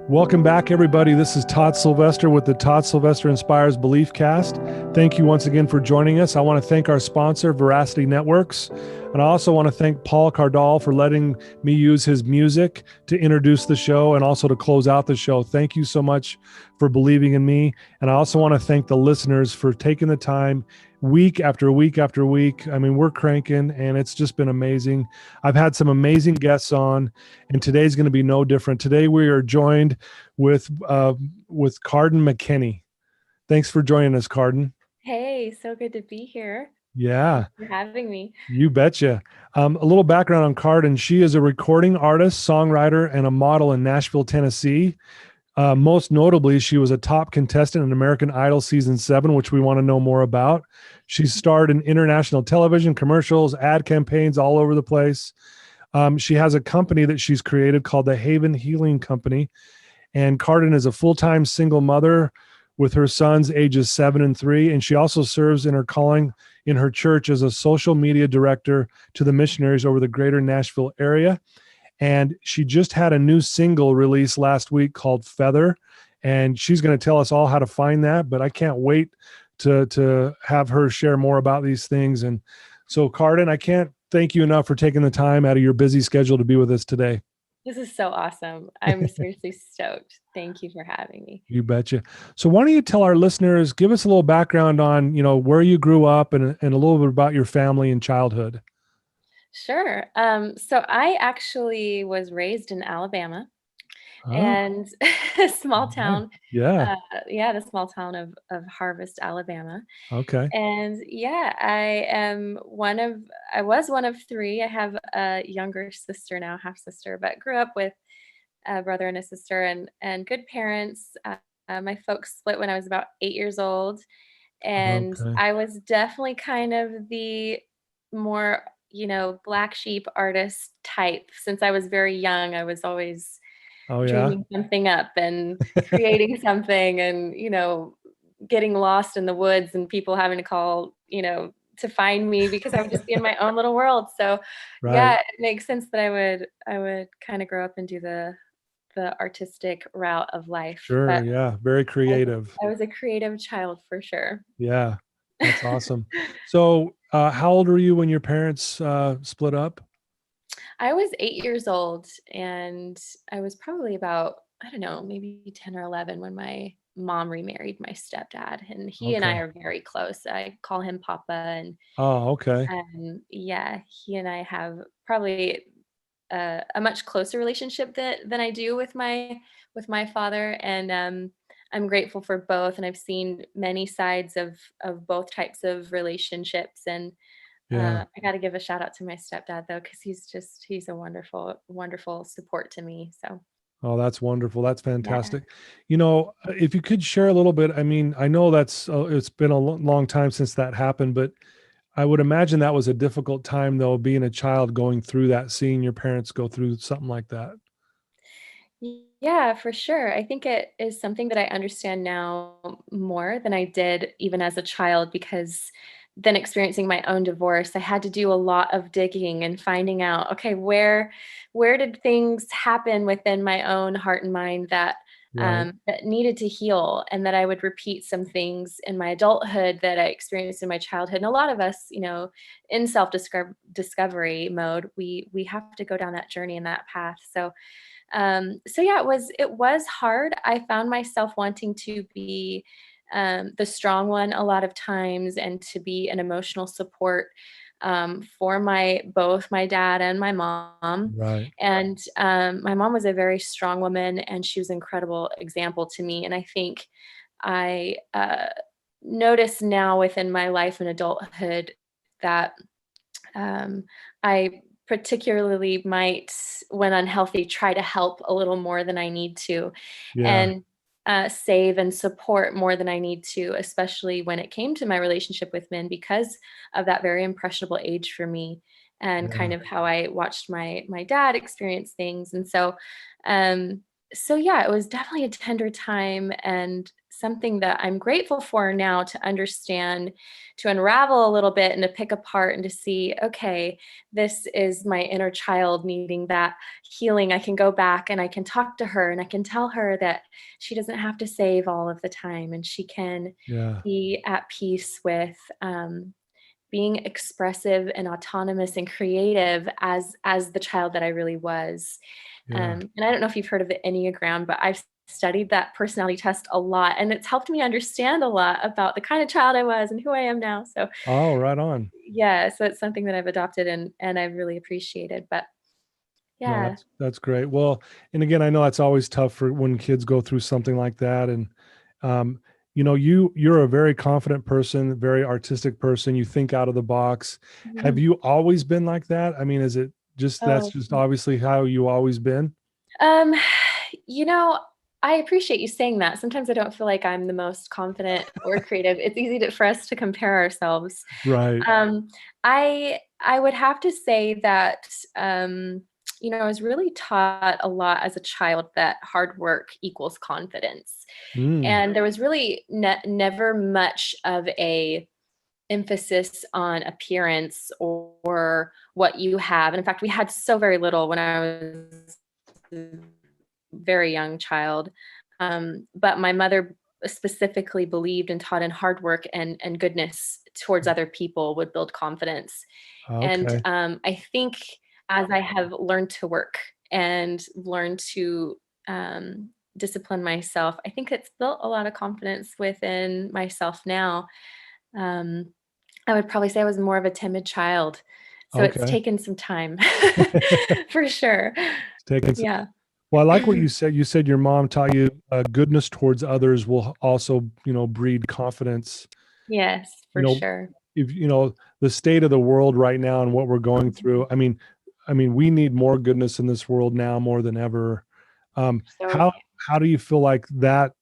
Welcome back, everybody. This is Todd Sylvester with the Todd Sylvester Inspires Belief Cast. Thank you once again for joining us. I want to thank our sponsor, Veracity Networks. And I also want to thank Paul Cardall for letting me use his music to introduce the show and also to close out the show. Thank you so much for believing in me. And I also want to thank the listeners for taking the time week after week after week. I mean, we're cranking and it's just been amazing. I've had some amazing guests on, and today's going to be no different. Today we are joined with Cardin McKinney. Thanks for joining us, Cardin. Hey, so good to be here. Yeah. Thanks for having me. You betcha. A little background on Cardin. She is a recording artist, songwriter, and a model in Nashville, Tennessee. Most notably, she was a top contestant in American Idol Season 7, which we want to know more about. She's starred in international television, commercials, ad campaigns all over the place. She has a company that she's created called the Haven Healing Company. And Cardin is a full-time single mother with her sons ages 7 and 3. And she also serves in her calling in her church as a social media director to the missionaries over the greater Nashville area. And she just had a new single released last week called Feather. And she's going to tell us all how to find that, but I can't wait to have her share more about these things. And so, Cardin, I can't thank you enough for taking the time out of your busy schedule to be with us today. This is so awesome. I'm seriously stoked. Thank you for having me. You betcha. So why don't you tell our listeners, give us a little background on, where you grew up and a little bit about your family and childhood. Sure. So I actually was raised in Alabama Oh, and a small nice. town. Yeah. Uh, yeah, the small town of Harvest, Alabama. Okay. And yeah, I was one of three. I have a younger sister now, half sister, but grew up with a brother and a sister and good parents. My folks split when I was about 8 years old, and Okay. I was definitely kind of the more, black sheep artist type. Since I was very young, I was always Oh, yeah. dreaming something up and creating something and, getting lost in the woods and people having to call, to find me because I would just be in my own little world. So Right. yeah, it makes sense that I would kind of grow up and do the artistic route of life. Sure. But Yeah. Very I was, creative. I was a creative child for sure. Yeah. That's awesome. So, how old were you when your parents split up? I was 8 years old and I was probably about, I don't know, maybe 10 or 11 when my mom remarried my stepdad. And he and I Okay. are very close. I call him Papa. Oh, okay. Yeah, he and I have probably a much closer relationship than I do with my father. And I'm grateful for both. And I've seen many sides of both types of relationships. And Yeah. I got to give a shout out to my stepdad though, because he's a wonderful, wonderful support to me. So Oh, that's wonderful. That's yeah. fantastic. If you could share a little bit, I mean, I know it's been a long time since that happened, but I would imagine that was a difficult time though, being a child going through that, seeing your parents go through something like that. Yeah, for sure. I think it is something that I understand now more than I did even as a child because then experiencing my own divorce, I had to do a lot of digging and finding out, okay, where did things happen within my own heart and mind Right. that needed to heal, and that I would repeat some things in my adulthood that I experienced in my childhood. And a lot of us, in self discovery mode, we have to go down that journey and that path. So yeah, it was hard. I found myself wanting to be the strong one a lot of times and to be an emotional support for both my dad and my mom. Right. And my mom was a very strong woman, and she was an incredible example to me. And I think I notice now within my life and adulthood that I particularly might, when unhealthy, try to help a little more than I need to, Yeah. and save and support more than I need to, especially when it came to my relationship with men, because of that very impressionable age for me, and Yeah. kind of how I watched my dad experience things. And so, yeah, it was definitely a tender time and something that I'm grateful for now to understand, to unravel a little bit and to pick apart and to see, okay, this is my inner child needing that healing. I can go back and I can talk to her and I can tell her that she doesn't have to save all of the time and she can Yeah. be at peace with being expressive and autonomous and creative as the child that I really was. Yeah. And I don't know if you've heard of the Enneagram, but I've studied that personality test a lot, and it's helped me understand a lot about the kind of child I was and who I am now. So Oh, right on. yeah, so it's something that I've adopted and I've really appreciated. But No, yeah. that's great. Well, and again, I know it's always tough for when kids go through something like that. And um, you're a very confident person, very artistic person. You think out of the box. Have Mhm. you always been like that? I mean, is it just that's Oh, just obviously how you always been? um, you know, I appreciate you saying that. Sometimes I don't feel like I'm the most confident or creative. It's easy for us to compare ourselves. Right. Um, I would have to say that I was really taught a lot as a child that hard work equals confidence, Mm, and there was really never much of a emphasis on appearance or what you have. And in fact, we had so very little when I was a very young child. But my mother specifically believed and taught in hard work and goodness towards other people would build confidence. And okay. I think as I have learned to work and learned to discipline myself, I think it's built a lot of confidence within myself now. Um, I would probably say I was more of a timid child, so it's Okay. taken some time for sure. Taking some, Yeah. well, I like what you said. You said your mom taught you goodness towards others will also, breed confidence. Yes, You for know, sure. if the state of the world right now and what we're going Mhm. through, I mean we need more goodness in this world now more than ever. So How do you feel like that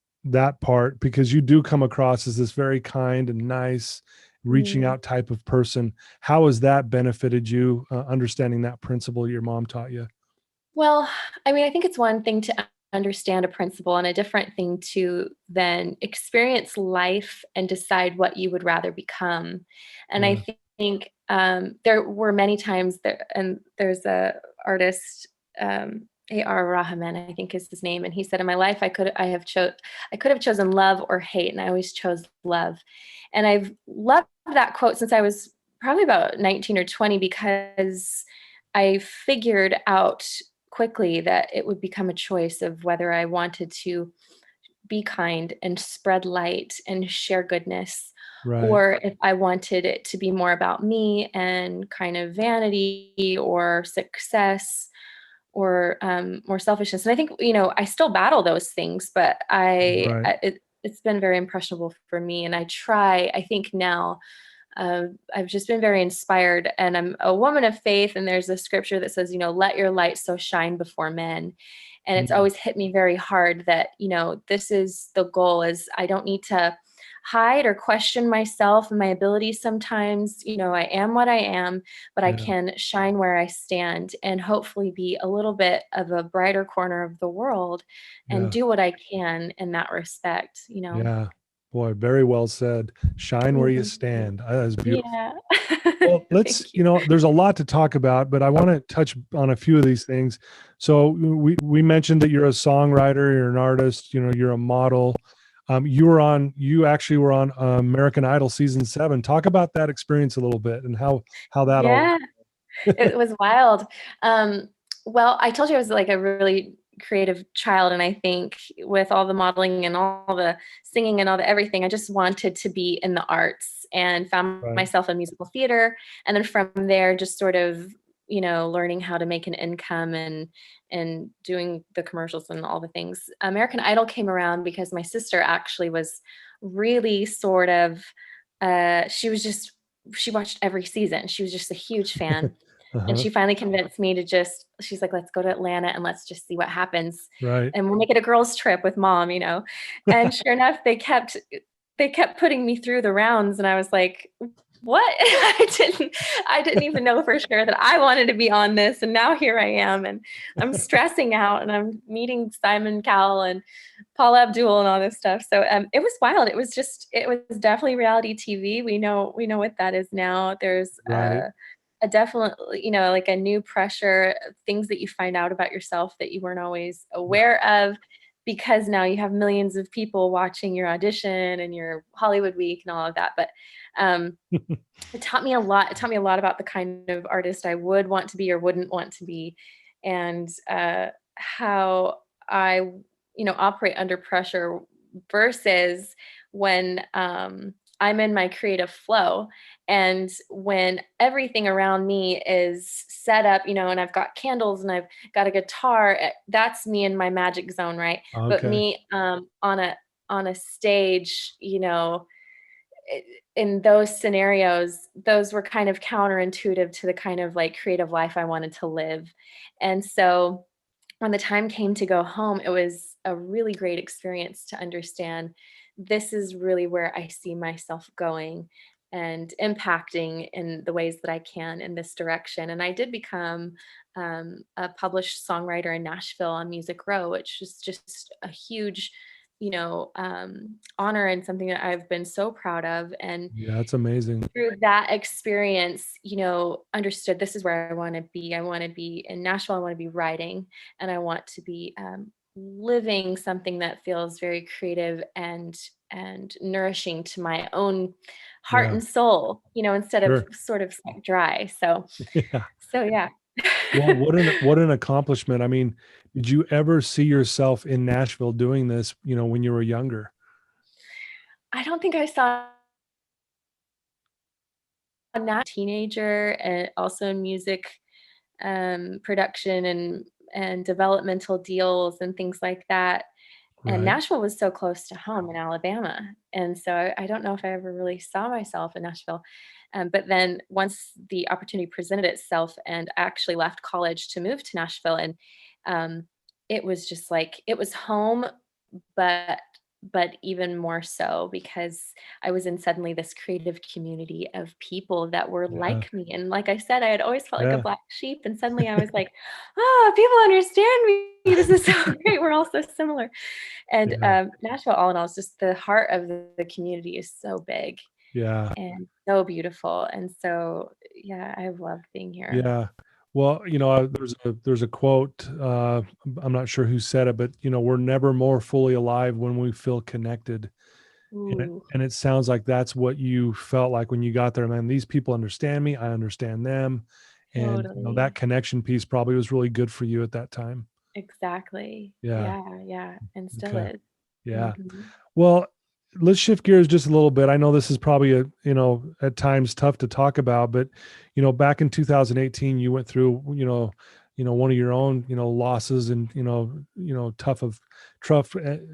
part, because you do come across as this very kind and nice, reaching mm. out type of person? How has that benefited you, understanding that principle your mom taught you? Well, I mean, I think it's one thing to understand a principle and a different thing to then experience life and decide what you would rather become. And Yeah. I think there were many times that, and there's a artist, A.R. Rahman, I think is his name, and he said, "In my life, I could have chosen love or hate, and I always chose love." And I've loved that quote since I was probably about 19 or 20 because I figured out quickly that it would become a choice of whether I wanted to be kind and spread light and share goodness, Right. or if I wanted it to be more about me and kind of vanity or success or more selfishness. And I think, I still battle those things, but Right. it's been very impressionable for me. And I think now I've just been very inspired, and I'm a woman of faith. And there's a scripture that says, let your light so shine before men. And it's Mm, always hit me very hard that, this is the goal is I don't need to hide or question myself and my abilities sometimes. I am what I am, but I yeah. can shine where I stand and hopefully be a little bit of a brighter corner of the world and Yeah. do what I can in that respect. Yeah. Boy, very well said. Shine where you Mhm. stand. That is beautiful. Yeah. Well, Thank you. there's a lot to talk about, but I want to touch on a few of these things. So we mentioned that you're a songwriter, you're an artist, you're a model. You actually were on American Idol season 7. Talk about that experience a little bit and how that all. Yeah, it was wild. Um, well, I told you I was like a really creative child, and I think with all the modeling and all the singing and all the everything, I just wanted to be in the arts and found Right. myself in musical theater. And then from there, just sort of, learning how to make an income and doing the commercials and all the things. American Idol came around because my sister actually was really sort of she watched every season. She was just a huge fan. And Uh-huh. she finally convinced me to she's like, "Let's go to Atlanta and let's just see what happens. Right. And we'll make it a girls' trip with mom." And sure enough, they kept putting me through the rounds and I was like, "What?" I didn't even know for sure that I wanted to be on this. And now here I am and I'm stressing out and I'm meeting Simon Cowell and Paula Abdul and all this stuff. So it was wild. It was definitely reality TV. We know what that is now. There's Right. a definitely, like a new pressure, things that you find out about yourself that you weren't always aware of, because now you have millions of people watching your audition and your Hollywood week and all of that. But um, it taught me a lot. It taught me a lot about the kind of artist I would want to be or wouldn't want to be, and how I, operate under pressure versus when I'm in my creative flow. And when everything around me is set up, and I've got candles and I've got a guitar, that's me in my magic zone, right? But Okay. me on a stage, in those scenarios, those were kind of counterintuitive to the kind of like creative life I wanted to live. And so when the time came to go home, it was a really great experience to understand this is really where I see myself going and impacting in the ways that I can in this direction. And I did become a published songwriter in Nashville on Music Row, which is just a huge, honor and something that I've been so proud of. And Yeah, that's amazing. through that experience, understood this is where I want to be. I want to be in Nashville. I want to be writing, and I want to be living something that feels very creative and nourishing to my own heart Yeah, and soul. Instead of sure. sort of sucked dry. So, Yeah. so yeah. Well, what an accomplishment. I mean, did you ever see yourself in Nashville doing this, when you were younger? I don't think I saw that teenager, and also in music production and developmental deals and things like that. And Right. Nashville was so close to home in Alabama, and so I don't know if I ever really saw myself in Nashville. But then once the opportunity presented itself, and I actually left college to move to Nashville, and um, it was just like it was home, but even more so because I was in suddenly this creative community of people that were Yeah. like me. And like I said, I had always felt like a Yeah. black sheep. And suddenly I was like, oh, people understand me. This is so great. We're all so similar. And Yeah. Nashville, all in all, is just the heart of the community is so big Yeah. and so beautiful. And so, yeah, I've loved being here. Yeah. Well, there's a quote, I'm not sure who said it, but we're never more fully alive when we feel connected. Ooh, And it sounds like that's what you felt like when you got there, man. These people understand me, I understand them. And that totally. connection piece probably was really good for you at that time. Exactly. Yeah. Yeah, yeah. And still Okay. is. Yeah. Mhm. Well, let's shift gears just a little bit. I know this is probably at times tough to talk about, but back in 2018, you went through, one of your own, losses and,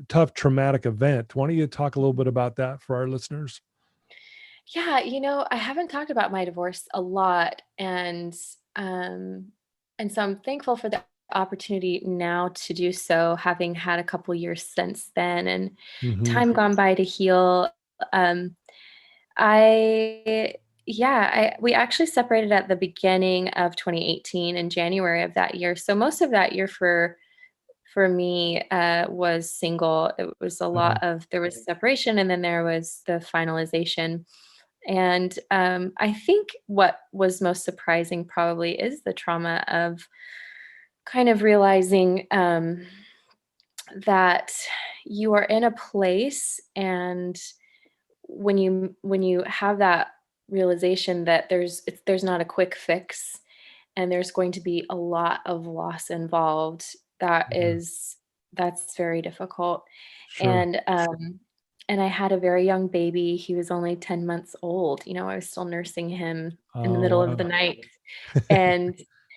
tough traumatic event. Why don't you talk a little bit about that for our listeners? Yeah, I haven't talked about my divorce a lot, um and so I'm thankful for the opportunity now to do so, having had a couple years since then and Hmm. time gone by to heal. Um I yeah, we actually separated at the beginning of 2018 in January of that year. So most of that year for me was single. It was a Yeah. lot of there was separation and then there was the finalization. And I think what was most surprising probably is the trauma of kind of realizing that you are in a place, and when you have that realization that there's not a quick fix, and there's going to be a lot of loss involved, Yeah. that's very difficult. Sure. And I had a very young baby. He was only 10 months old. I was still nursing him in the Oh, middle of the wow. night, and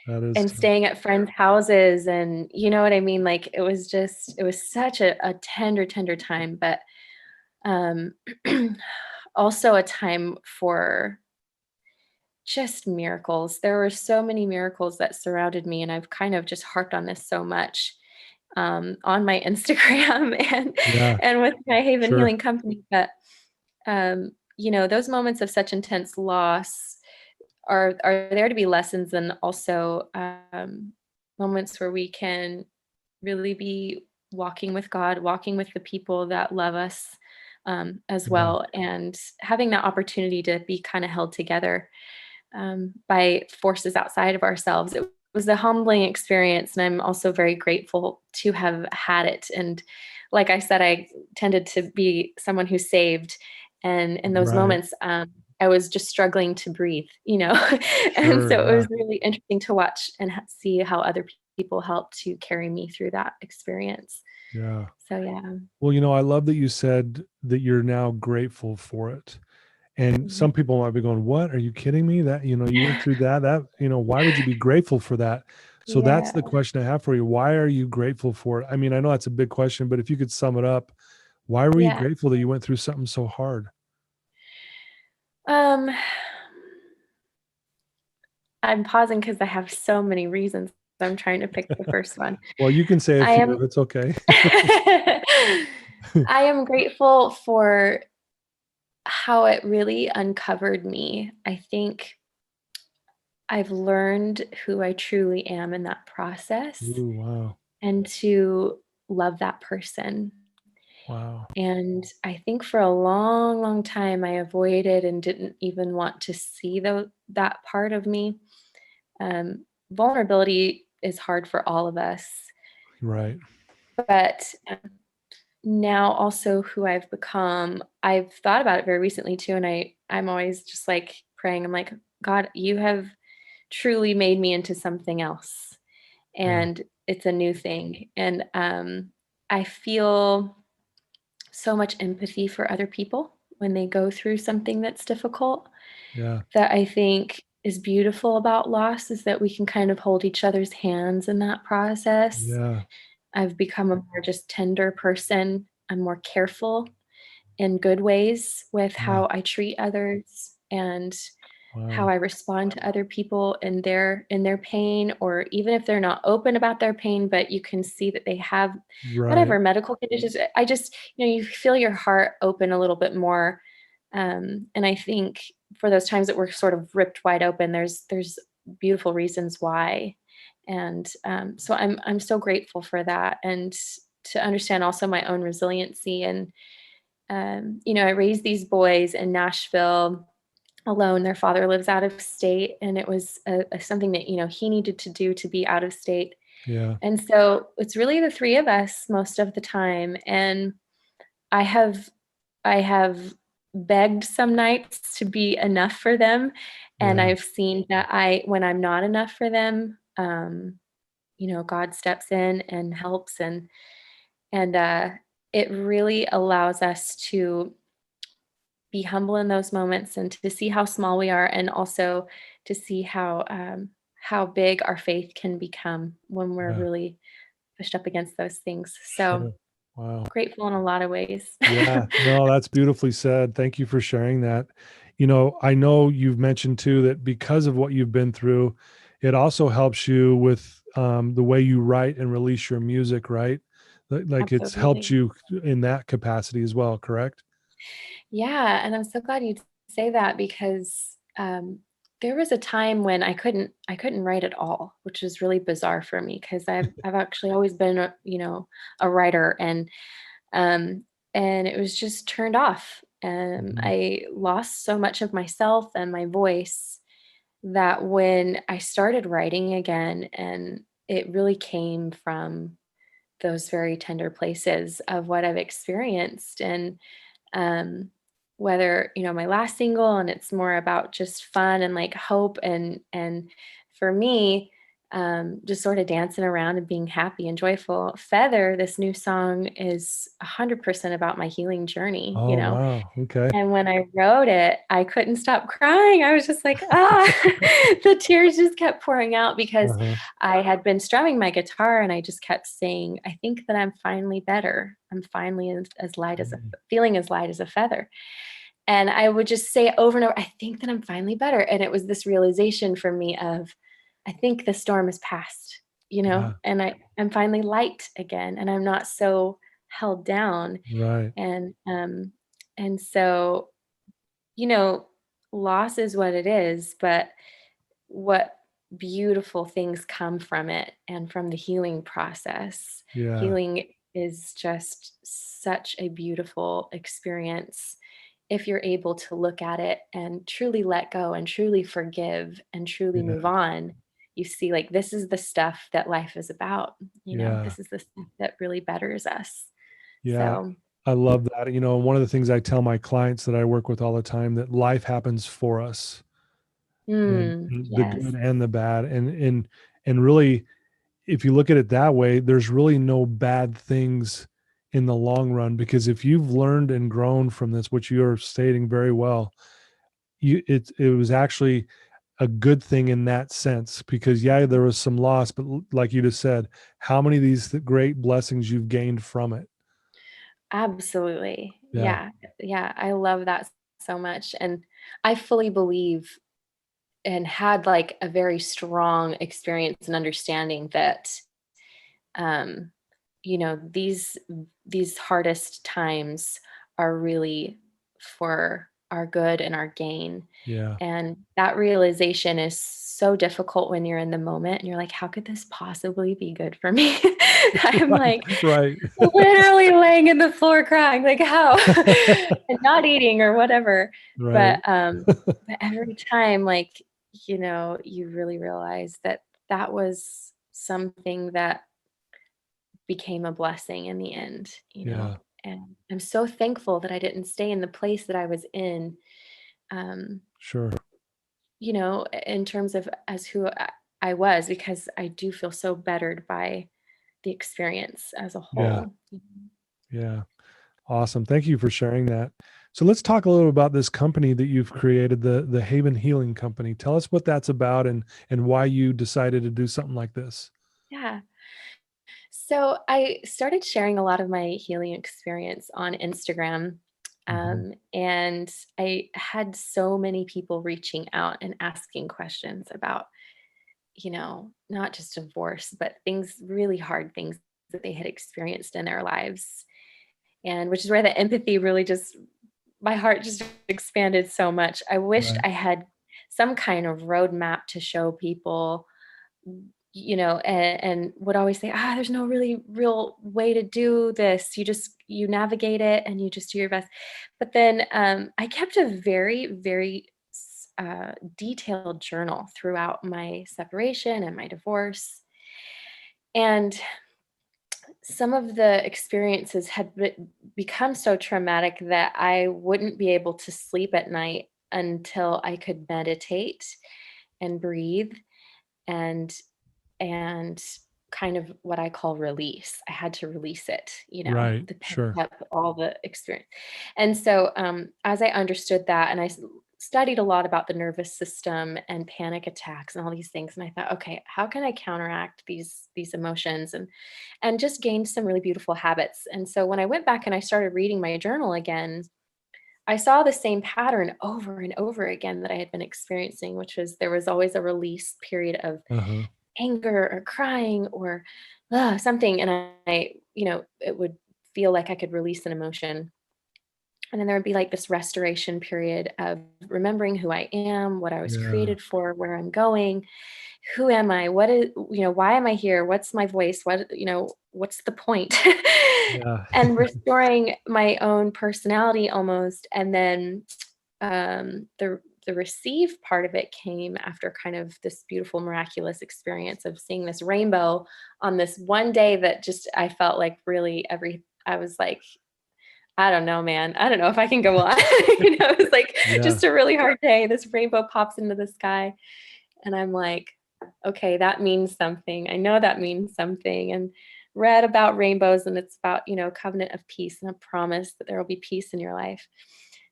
That is and tough. staying at friends' houses, and you know what I mean? Like, it was such a tender time, but um also a time for just miracles. There were so many miracles that surrounded me, and I've kind of just harped on this so much on my Instagram Yeah. and with my Haven Sure. Healing Company. But those moments of such intense loss are there to be lessons, and also moments where we can really be walking with God, walking with the people that love us as Yeah. well, and having that opportunity to be kind of held together by forces outside of ourselves. It was a humbling experience, and I'm also very grateful to have had it. And like I said, I tended to be someone who's saved, and in those Right. moments, I was just struggling to breathe, and Sure. so it Yeah. was really interesting to watch and see how other people helped to carry me through that experience. Yeah. So yeah. Well, I love that you said that you're now grateful for it. And Mhm. some people might be going, "What? Are you kidding me? That, you went through why would you be grateful for that?" So that's Yeah. the question I have for you. Why are you grateful for it? I mean, I know that's a big question, but if you could sum it up, why were you Yeah. grateful that you went through something so hard? Um, I'm pausing because I have so many reasons. So I'm trying to pick the first one. Well, you can say a I few am if it's okay. I am grateful for how it really uncovered me. I think I've learned who I truly am in that process Ooh, wow. and to love that person. Wow. And I think for a long, long time, I avoided and didn't even want to see that part of me. Vulnerability is hard for all of us, Right. but now also who I've become, I've thought about it very recently too, and I'm always just like praying. I'm like, God, you have truly made me into something else, Yeah. and it's a new thing, and I feel so much empathy for other people when they go through something that's difficult. Yeah. That I think is beautiful about loss is that we can kind of hold each other's hands in that process. Yeah. I've become a more just tender person. I'm more careful in good ways with Yeah. how I treat others and how Wow. I respond to other people in their pain, or even if they're not open about their pain, but you can see that they have Right. whatever medical conditions. I just, you feel your heart open a little bit more. And I think for those times that we're sort of ripped wide open, there's beautiful reasons why. And so I'm so grateful for that, and to understand also my own resiliency. And I raised these boys in Nashville alone. Their father lives out of state, and it was something that he needed to do to be out of state. Yeah. And so it's really the three of us most of the time. And I have I have begged some nights to be enough for them, and Yeah. I've seen that when I'm not enough for them, God steps in and helps, and it really allows us to be humble in those moments and to see how small we are, and also to see how big our faith can become when we're Yeah. really pushed up against those things. So Sure. Wow. grateful in a lot of ways. Yeah, no, that's beautifully said. Thank you for sharing that. I know you've mentioned too that because of what you've been through, it also helps you with the way you write and release your music, right? Like it's helped Absolutely. you in that capacity as well, correct? Yeah, and I'm so glad you say that because there was a time when I couldn't write at all, which was really bizarre for me because I've actually always been a writer, um, and it was just turned off. And Mhm. I lost so much of myself and my voice that when I started writing again, and it really came from those very tender places of what I've experienced. And um, whether my last single, and it's more about just fun and like hope, and for me, just sort of dancing around and being happy and joyful. Feather, this new song, is 100% about my healing journey, Oh, wow. Okay. and when I wrote it, I couldn't stop crying. I was just like, ah, the tears just kept pouring out because Uh-huh. I had been strumming my guitar and I just kept saying, I think that I'm finally better. I'm finally as light as Mhm. feeling as light as a feather. And I would just say it over and over, I think that I'm finally better. And it was this realization for me of, I think the storm is past, Yeah. and I'm finally light again, and I'm not so held down. Right. And so, you know, loss is what it is, but what beautiful things come from it and from the healing process. Yeah. Healing is just such a beautiful experience if you're able to look at it and truly let go and truly forgive and truly Yeah. move on. You see, like, this is the stuff that life is about. Yeah. This is the stuff that really betters us. Yeah. So, I love that. One of the things I tell my clients that I work with all the time, that life happens for us, and the yes, good and the bad. And really, if you look at it that way, there's really no bad things in the long run, because if you've learned and grown from this, which you're stating very well, it was actually a good thing in that sense, because yeah, there was some loss, but like you just said, how many of these great blessings you've gained from it. absolutely. Yeah. Yeah. Yeah. I love that so much. And I fully believe and had like a very strong experience and understanding that um these hardest times are really for our good and our gain. Yeah. And that realization is so difficult when you're in the moment and you're like, how could this possibly be good for me? I'm like Right. literally laying in the floor crying, like, how? And not eating or whatever. Right. But every time, like, you really realize that that was something that became a blessing in the end. Yeah. And I'm so thankful that I didn't stay in the place that I was in, um, Sure. in terms of as who I was, because I do feel so bettered by the experience as a Yeah. whole. Yeah. Awesome. Thank you for sharing that. So let's talk a little about this company that you've created, the Haven Healing Company. Tell us what that's about, and why you decided to do something like this. Yeah. So I started sharing a lot of my healing experience on Instagram. Mhm. And I had so many people reaching out and asking questions about, not just divorce, but things, really hard things that they had experienced in their lives. And which is where the empathy really just, my heart just expanded so much. I wished Right. I had some kind of roadmap to show people, and would always say, there's no really real way to do this. You navigate it and you just do your best. But then I kept a very, very detailed journal throughout my separation and my divorce. And some of the experiences had become so traumatic that I wouldn't be able to sleep at night until I could meditate and breathe and and kind of what I call release. I had to release it, Right. the pent Sure. up, all the experience. And so, as I understood that, and I studied a lot about the nervous system and panic attacks and all these things, and I thought, okay, how can I counteract these emotions and just gain some really beautiful habits? And so, when I went back and I started reading my journal again, I saw the same pattern over and over again that I had been experiencing, which was there was always a release period of Uh-huh. anger or crying or something, and it would feel like I could release an emotion, and then there would be like this restoration period of remembering who I am, what I was Yeah. created for, where I'm going, who am I, what is, why am I here, what's my voice, what's the point? Yeah. And restoring my own personality almost. And then the receive part of it came after kind of this beautiful miraculous experience of seeing this rainbow on this one day that just I felt like really I was like, I don't know, man, I don't know if I can go on. It was like Yeah. just a really hard day. This rainbow pops into the sky and I'm like, okay, that means something. I know that means something. And read about rainbows, and it's about, covenant of peace and a promise that there will be peace in your life.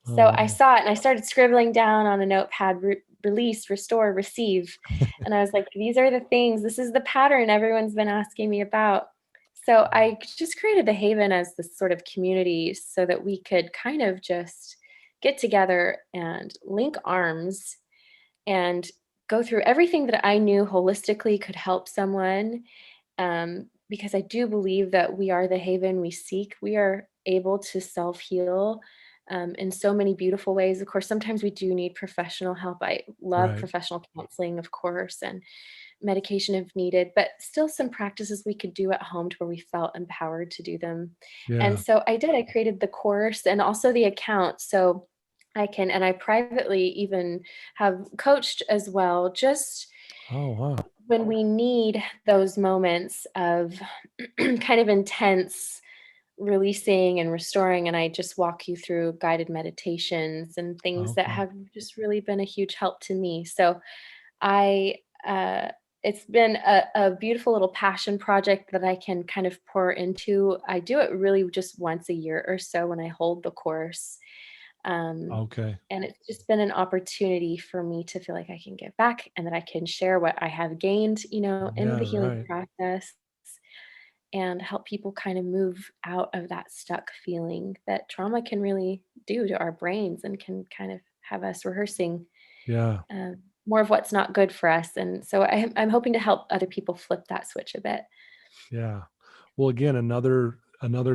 So I Oh, saw it and I started scribbling down on a notepad, release, restore, receive. And I was like, these are the things, this is the pattern everyone's been asking me about. So I just created the Haven as this sort of community so that we could kind of just get together and link arms and go through everything that I knew holistically could help someone. Because I do believe that we are the haven we seek. We are able to self heal in so many beautiful ways. Of course, sometimes we do need professional help. I love right. professional counseling, of course, and medication if needed, but still some practices we could do at home to where we felt empowered to do them. And Yeah. so I created the course and also the account. So and I privately even have coached as well, just Oh, wow. when we need those moments of kind of intense releasing and restoring. And I just walk you through guided meditations and things that Okay. have just really been a huge help to me. So I, it's been a beautiful little passion project that I can kind of pour into. I do it really just once a year or so when I hold the course. Um, Okay. and it's just been an opportunity for me to feel like I can give back and that I can share what I have gained, in Yeah, the healing right. process and help people kind of move out of that stuck feeling that trauma can really do to our brains and can kind of have us rehearsing Yeah. more of what's not good for us. And so I'm hoping to help other people flip that switch a bit. Yeah. Well, again, another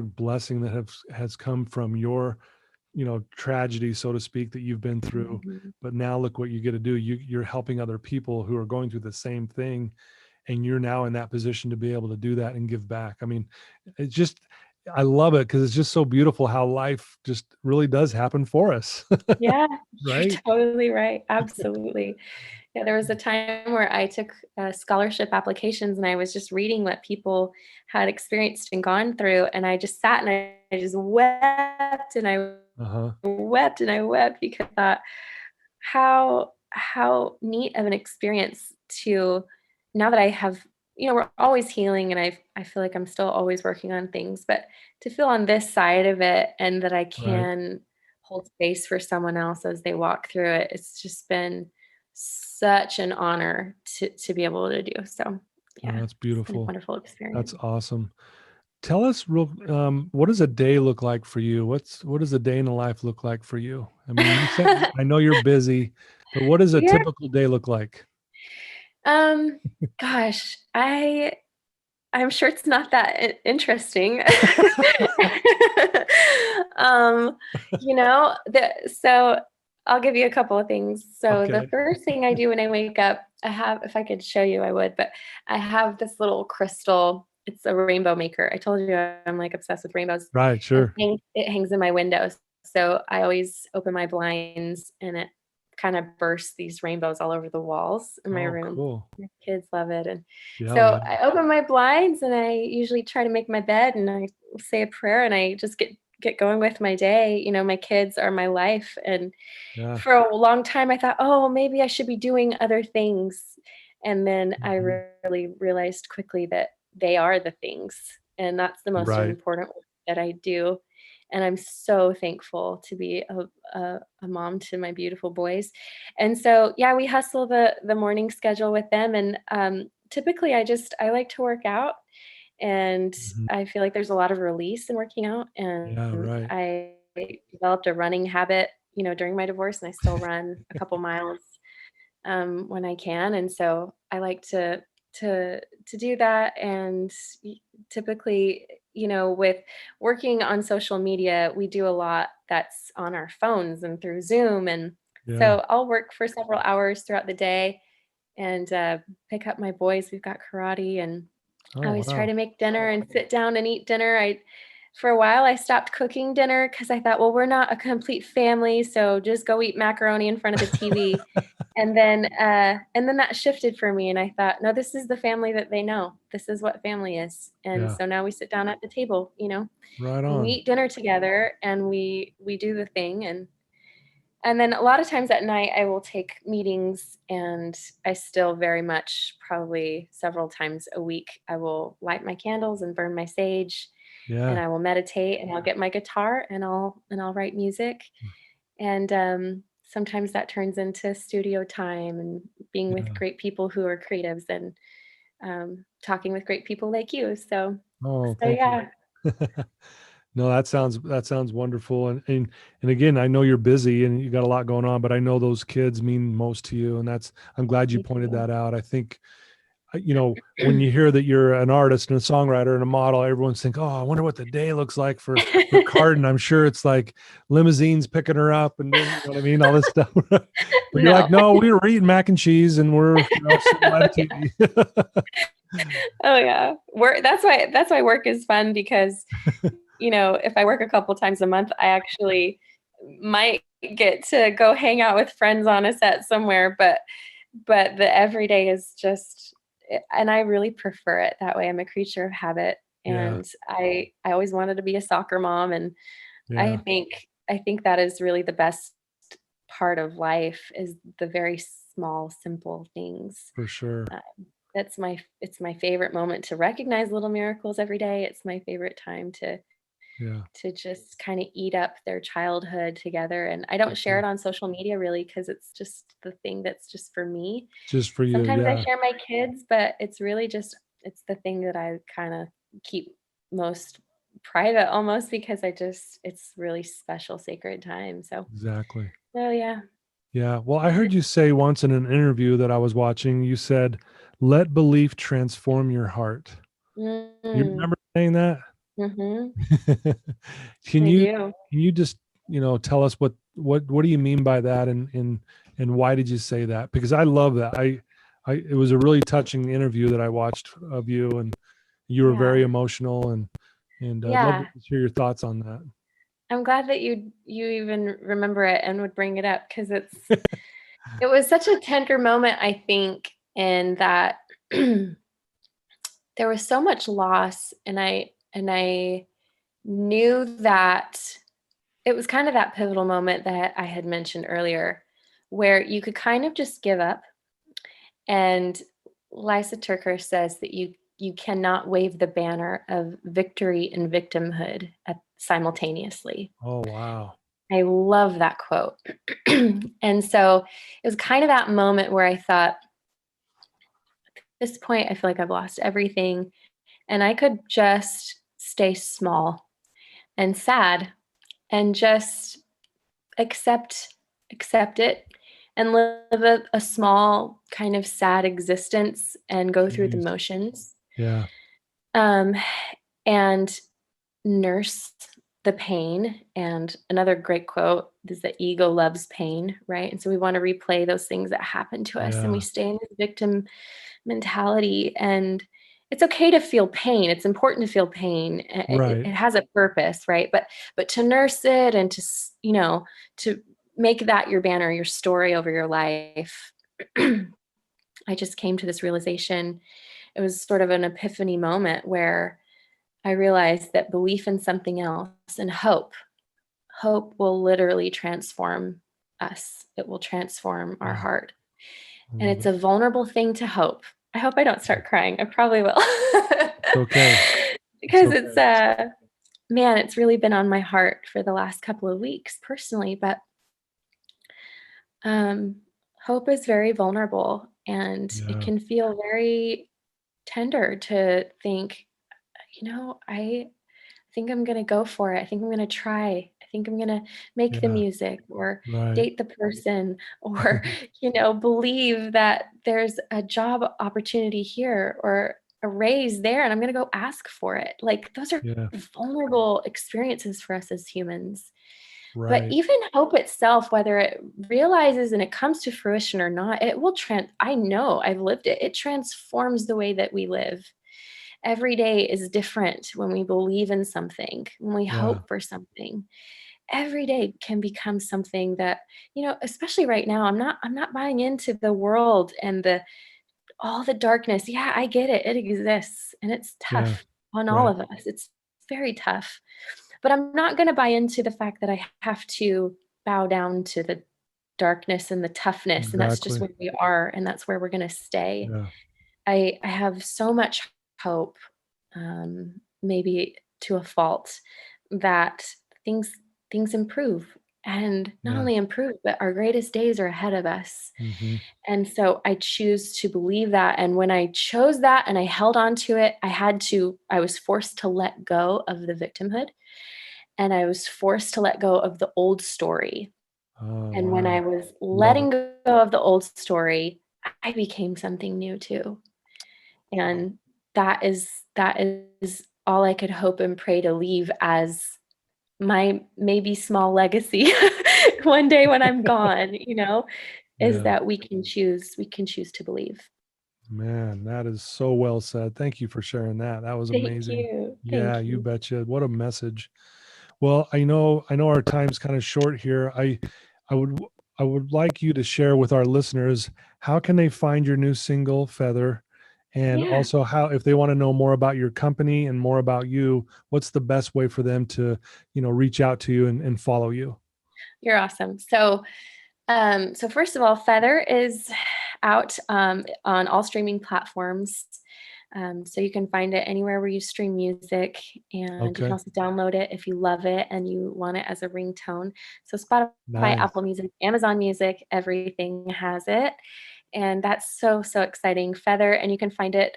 blessing that has come from your, tragedy, so to speak, that you've been through. Mhm. But now look what you get to do. You're helping other people who are going through the same thing, and you're now in that position to be able to do that and give back. I mean, it's just, I love it because it's just so beautiful how life just really does happen for us. Yeah, you're Right? totally right. Absolutely. Yeah, there was a time where I took scholarship applications and I was just reading what people had experienced and gone through. And I just sat and I just wept and I Uh-huh. wept and I wept because I thought how neat of an experience to now that I have, we're always healing and I feel like I'm still always working on things, but to feel on this side of it and that I Right. can hold space for someone else as they walk through it, it's just been such an honor to be able to do. So Oh, yeah, that's it's been a beautiful. wonderful That's experience. awesome. Tell us what does a day look like for you? What does a day in the life look like for you? I mean, you said, I know you're busy, but what does a Yeah. typical day look like? Um, gosh, I'm sure it's not that interesting. Um, so I'll give you a couple of things. So the Okay. first thing I do when I wake up, if I could show you, I would, but I have this little crystal. It's a rainbow maker. I told you I'm like obsessed with rainbows. Right, And sure. it hangs in my window. So I always open my blinds and it kind of bursts these rainbows all over the walls in my Oh, room. cool. My kids love it. And Yeah, so yeah. I open my blinds and I usually try to make my bed and I say a prayer and I just get going with my day. My kids are my life. And Yeah. for a long time I thought, oh, maybe I should be doing other things. And then I Mhm. really realized quickly that they are the things. And that's the most Right. important work that I do. And I'm so thankful to be a mom to my beautiful boys. And so, yeah, we hustle the morning schedule with them. And typically, I like to work out, and Mhm. I feel like there's a lot of release in working out. Yeah, And right. I developed a running habit, during my divorce, and I still run a couple miles when I can. And so I like to do that. And typically, with working on social media, we do a lot that's on our phones and through Zoom. And Yeah. so I'll work for several hours throughout the day and pick up my boys. We've got karate, and I Oh, always try wow. to make dinner and sit down and eat dinner. For a while, I stopped cooking dinner because I thought, well, we're not a complete family, so just go eat macaroni in front of the TV. And then that shifted for me, and I thought, no, this is the family that they know. This is what family is. And Yeah. so now we sit down at the table, Right and we on. eat dinner together, and we do the thing, and then a lot of times at night, I will take meetings, and I still very much, probably several times a week, I will light my candles and burn my sage, and Yeah. I will meditate, and I'll get my guitar, and I'll write music. And sometimes that turns into studio time and being with Yeah. great people who are creatives and talking with great people like you. Oh, So thank you. yeah. No, that sounds wonderful. And again, I know you're busy and you got a lot going on, but I know those kids mean most to you. And I'm glad you Thank pointed you. that out. I think when you hear that you're an artist and a songwriter and a model, everyone's think, oh, I wonder what the day looks like for Cardin. I'm sure it's like limousines picking her up and doing, you know what I mean, all this stuff. But you're like, No. no, we were eating mac and cheese and we're sitting by the TV. Oh yeah. That's why work is fun, because if I work a couple times a month, I actually might get to go hang out with friends on a set somewhere, but the everyday is just, and I really prefer it that way. I'm a creature of habit, Yeah, and I always wanted to be a soccer mom, and I yeah, think I think that is really the best part of life, is the very small, simple things. for sure. Uh, it's my favorite moment to recognize little miracles every day. It's my favorite time Yeah, to just kind of eat up their childhood together. And I for don't share sure. it on social media really, because it's just the thing that's just for me. Just for you. Sometimes I Yeah, share my kids, but it's really just, it's the thing that I kind of keep most private almost, because it's really special, sacred time. exactly. So yeah. Yeah. Well, I heard you say once in an interview that I was watching, you said, let belief transform your heart. Do you Mm, remember saying that? mm-hmm. Can I you do. just, tell us what do you mean by that, and why did you say that? Because I love that. It was a really touching interview that I watched of you, and you were very Yeah. emotional, and I'd love to Yeah. hear your thoughts on that. I'm glad that you even remember it and would bring it up, because it was such a tender moment, I think, in that there was so much loss, and I knew that it was kind of that pivotal moment that I had mentioned earlier, where you could kind of just give up. And Lysa Turker says that you cannot wave the banner of victory and victimhood simultaneously. Oh, wow. I love that quote. And so it was kind of that moment where I thought, at this point, I feel like I've lost everything, and I could just stay small and sad and just accept it and live a small kind of sad existence and go through the Jeez. motions, Yeah. um, and nurse the pain. And another great quote is that ego loves pain, right? And so we want to replay those things that happen to us, and we Yeah. stay in this victim mentality. And it's okay to feel pain. It's important to feel pain. It Right. has a purpose, right? But to nurse it and to make that your banner, your story over your life. I just came to this realization. It was sort of an epiphany moment where I realized that belief in something else and hope will literally transform us. It will transform our Yeah. heart. I And love it's it. a vulnerable thing to hope. I hope I don't start crying. I probably will. It's okay. It's Because okay. man, it's really been on my heart for the last couple of weeks personally. But um, hope is very vulnerable, and it Yeah. can feel very tender to think, I think I'm gonna go for it. I think I'm gonna try. I think I'm gonna make the Yeah. music, or Right. date the person, or, believe that there's a job opportunity here or a raise there, and I'm gonna go ask for it. Like, those are Yeah. vulnerable experiences for us as humans. But Right. even hope itself, whether it realizes and it comes to fruition or not, it will I know I've lived it. It transforms the way that we live. Every day is different when we believe in something, when we Yeah. hope for something. Every day can become something that, especially right now, I'm not buying into the world and the all the darkness. Yeah, I get it. It exists, and it's Yeah. tough on all Right. of us. It's very tough. But I'm not going to buy into the fact that I have to bow down to the darkness and the toughness, and that's just Exactly. where we are, and that's where we're going to stay. Yeah. I have so much hope, maybe to a fault, that things things improve, and not Yeah. only improve, but our greatest days are ahead of us. Hmm. And so I choose to believe that. And when I chose that and I held on to it, I was forced to let go of the victimhood, and I was forced to let go of the old story. Oh, And when wow. I was Love it. letting go of the old story, I became something new too. And that is all I could hope and pray to leave as my maybe small legacy one day when I'm gone, is Yeah. that we can choose to believe. Man, that is so well said. Thank you for sharing that. That was Thank amazing. you. Yeah, Thank you you. betcha. What a message. Well, I know our time's kind of short here. I would I would like you to share with our listeners, how can they find your new single Feather, and Yeah, also how, if they want to know more about your company and more about you, what's the best way for them to, reach out to you and follow you? you're awesome. So first of all, Feather is out on all streaming platforms. So you can find it anywhere where you stream music, and you can Okay. also download it if you love it and you want it as a ringtone. So Spotify, Nice. Apple Music, Amazon Music, everything has it. And that's so, so exciting. Feather, and you can find it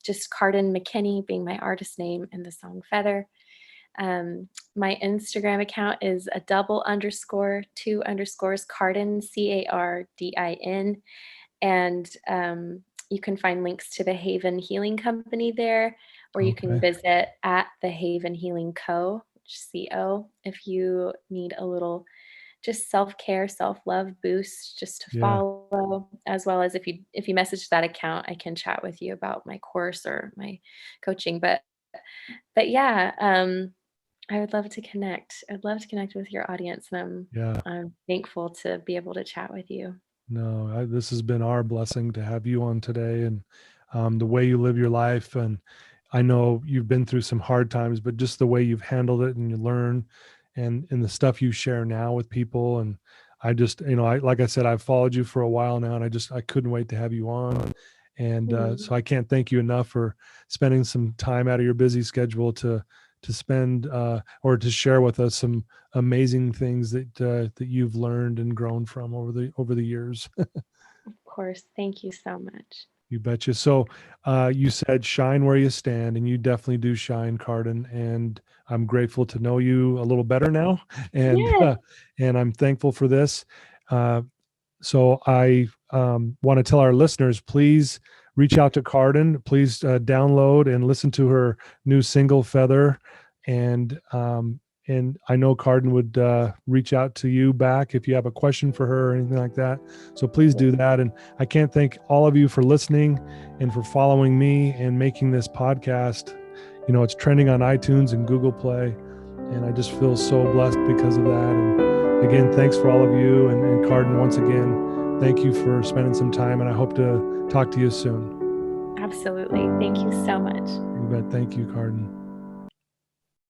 just Cardin McKinney being my artist name and the song Feather. My Instagram account is a double underscore two underscores Cardin, Cardin. And you can find links to the Haven Healing Company there, or you can Okay. visit at the Haven Healing Co. CO if you need a little just self-care, self-love boost just to Yeah. follow, as well as if you message that account, I can chat with you about my course or my coaching. But yeah, I would love to connect. I'd love to connect with your audience, and Yeah. I'm thankful to be able to chat with you. No, this has been our blessing to have you on today, and the way you live your life. And I know you've been through some hard times, but just the way you've handled it and you learn, and the stuff you share now with people. And I just, like I said, I've followed you for a while now, and I couldn't wait to have you on. And Mm, so I can't thank you enough for spending some time out of your busy schedule to spend or to share with us some amazing things that you've learned and grown from over the years. of course. Thank you so much. You betcha. So you said shine where you stand, and you definitely do shine, Cardin. And I'm grateful to know you a little better now, and Yeah. and I'm thankful for this. Uh, so I want to tell our listeners, please reach out to Cardin. Please download and listen to her new single, Feather. And I know Cardin would reach out to you back if you have a question for her or anything like that. So please do that. And I can't thank all of you for listening and for following me and making this podcast. It's trending on iTunes and Google Play, and I just feel so blessed because of that. And again, thanks for all of you. And Cardin, once again, thank you for spending some time, and I hope to talk to you soon. Absolutely. Thank you so much. You bet. Thank you, Cardin.